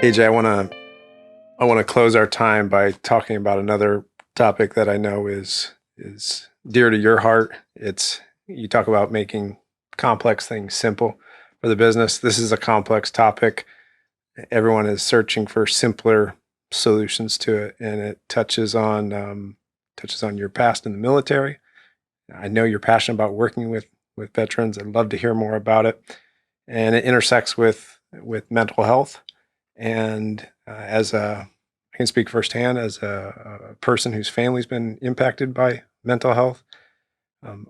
AJ, I want to close our time by talking about another topic that I know is dear to your heart. It's you talk about making complex things simple for the business. This is a complex topic. Everyone is searching for simpler solutions to it, and it touches on your past in the military. I know you're passionate about working with veterans. I'd love to hear more about it, and it intersects with mental health. And I can speak firsthand as a person whose family's been impacted by mental health. Um,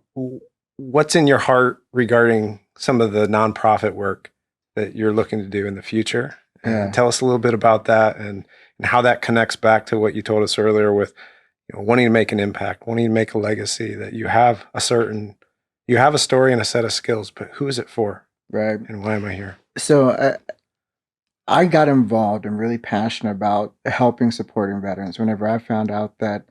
what's in your heart regarding some of the nonprofit work that you're looking to do in the future? And Yeah. tell us a little bit about that and how that connects back to what you told us earlier with wanting to make an impact, wanting to make a legacy, that you have a story and a set of skills, but who is it for Right. and why am I here? So I got involved and really passionate about helping supporting veterans whenever I found out that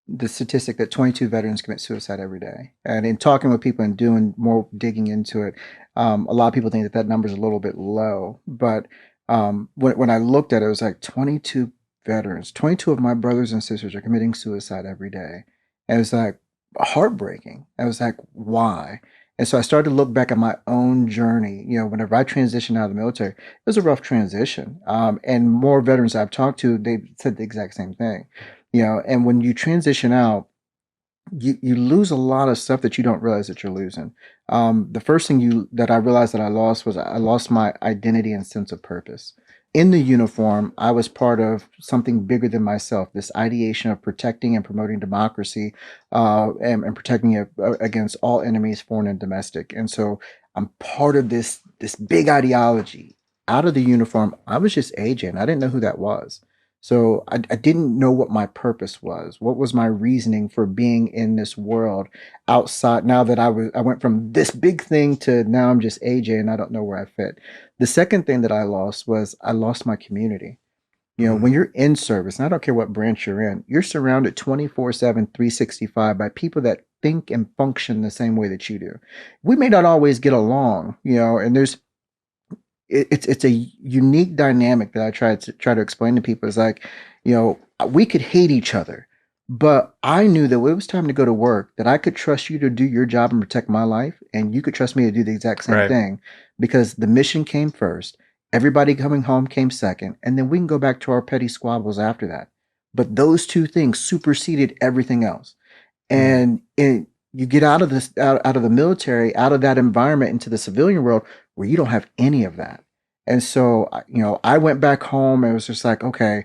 the statistic that 22 veterans commit suicide every day. And in talking with people and doing more digging into it, a lot of people think that that number is a little bit low. But when I looked at it, it was like 22 veterans, 22 of my brothers and sisters are committing suicide every day. And it was like heartbreaking. I was like, why? And so I started to look back at my own journey. Whenever I transitioned out of the military, it was a rough transition. And more veterans I've talked to, they said the exact same thing. And when you transition out, you lose a lot of stuff that you don't realize that you're losing. The first thing you that I realized that I lost was I lost my identity and sense of purpose. In the uniform, I was part of something bigger than myself. This ideation of protecting and promoting democracy, and protecting it against all enemies, foreign and domestic. And so I'm part of this big ideology. Out of the uniform, I was just AJ, and I didn't know who that was. So I didn't know what my purpose was. What was my reasoning for being in this world outside? Now that I went from this big thing to now I'm just AJ and I don't know where I fit. The second thing that I lost was I lost my community. Mm, When you're in service, and I don't care what branch you're in, you're surrounded 24/7, 365 by people that think and function the same way that you do. We may not always get along, and it's a unique dynamic that I try to explain to people. Is like, we could hate each other, but I knew that when it was time to go to work, that I could trust you to do your job and protect my life, and you could trust me to do the exact same right. thing, because the mission came first. Everybody coming home came second, and then we can go back to our petty squabbles after that. But those two things superseded everything else. Mm, And you get out of out of the military, out of that environment into the civilian world where you don't have any of that. And so, I went back home and it was just like, okay,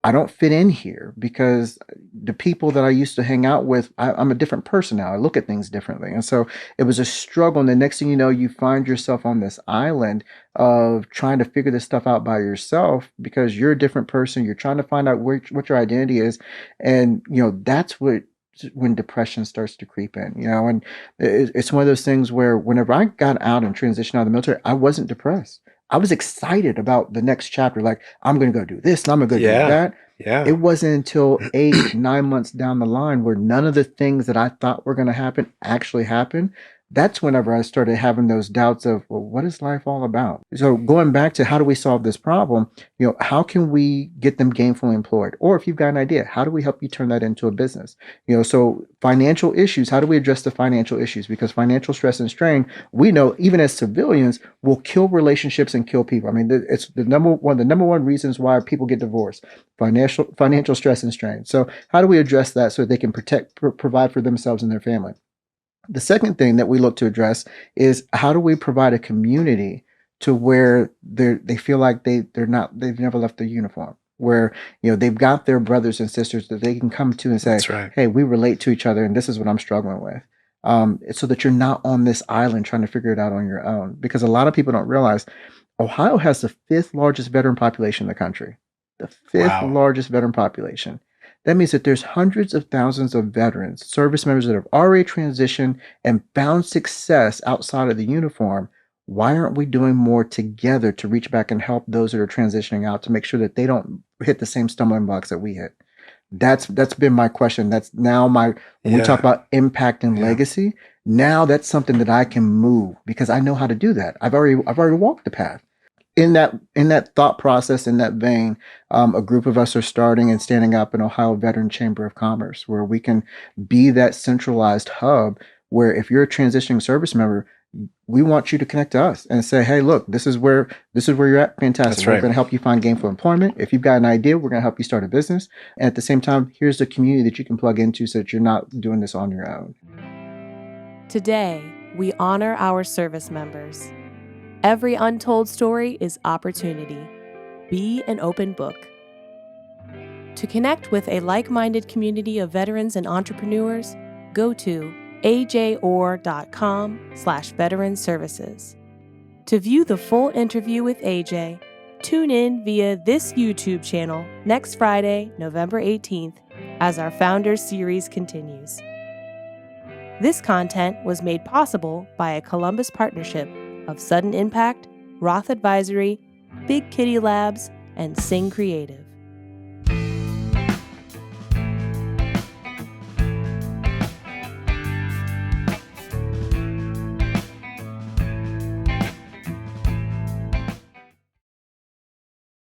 I don't fit in here because the people that I used to hang out with, I'm a different person now. I look at things differently. And so it was a struggle. And the next thing you know, you find yourself on this island of trying to figure this stuff out by yourself because you're a different person. You're trying to find out what your identity is. And, that's when depression starts to creep in, and it's one of those things where whenever I got out and transitioned out of the military, I wasn't depressed. I was excited about the next chapter. Like, I'm going to go do this and I'm going to go do yeah. that. It Yeah. wasn't until 8, 9 months down the line where none of the things that I thought were going to happen actually happened. That's whenever I started having those doubts of, well, what is life all about? So going back to how do we solve this problem? How can we get them gainfully employed? Or if you've got an idea, how do we help you turn that into a business? So financial issues, how do we address the financial issues? Because financial stress and strain, we know even as civilians, will kill relationships and kill people. I mean, it's the number one reasons why people get divorced: financial stress and strain. So how do we address that so that they can provide for themselves and their family? The second thing that we look to address is how do we provide a community to where they feel like they've never left their uniform, where they've got their brothers and sisters that they can come to and say, That's right. hey, we relate to each other and this is what I'm struggling with. So that you're not on this island trying to figure it out on your own, because a lot of people don't realize Ohio has the fifth largest veteran population in the country. The fifth Wow. largest veteran population. That means that there's hundreds of thousands of veterans, service members that have already transitioned and found success outside of the uniform. Why aren't we doing more together to reach back and help those that are transitioning out to make sure that they don't hit the same stumbling blocks that we hit? That's been my question. That's now when we talk Yeah. about impact and Yeah. legacy, now that's something that I can move because I know how to do that. I've already walked the path. in that thought process, in that vein, a group of us are starting and standing up an Ohio Veteran Chamber of Commerce, where we can be that centralized hub. Where if you're a transitioning service member, we want you to connect to us and say, "Hey, look, this is where you're at. Fantastic. That's We're right. going to help you find gainful employment. If you've got an idea, we're going to help you start a business. And at the same time, here's the community that you can plug into, so that you're not doing this on your own." Today, we honor our service members. Every untold story is opportunity. Be an open book. To connect with a like-minded community of veterans and entrepreneurs, go to ajayorr.com/veteran services. To view the full interview with AJ, tune in via this YouTube channel next Friday, November 18th, as our Founders Series continues. This content was made possible by a Columbus partnership of Sudden Impact, Roth Advisory, Big Kitty Labs, and Sing Creative.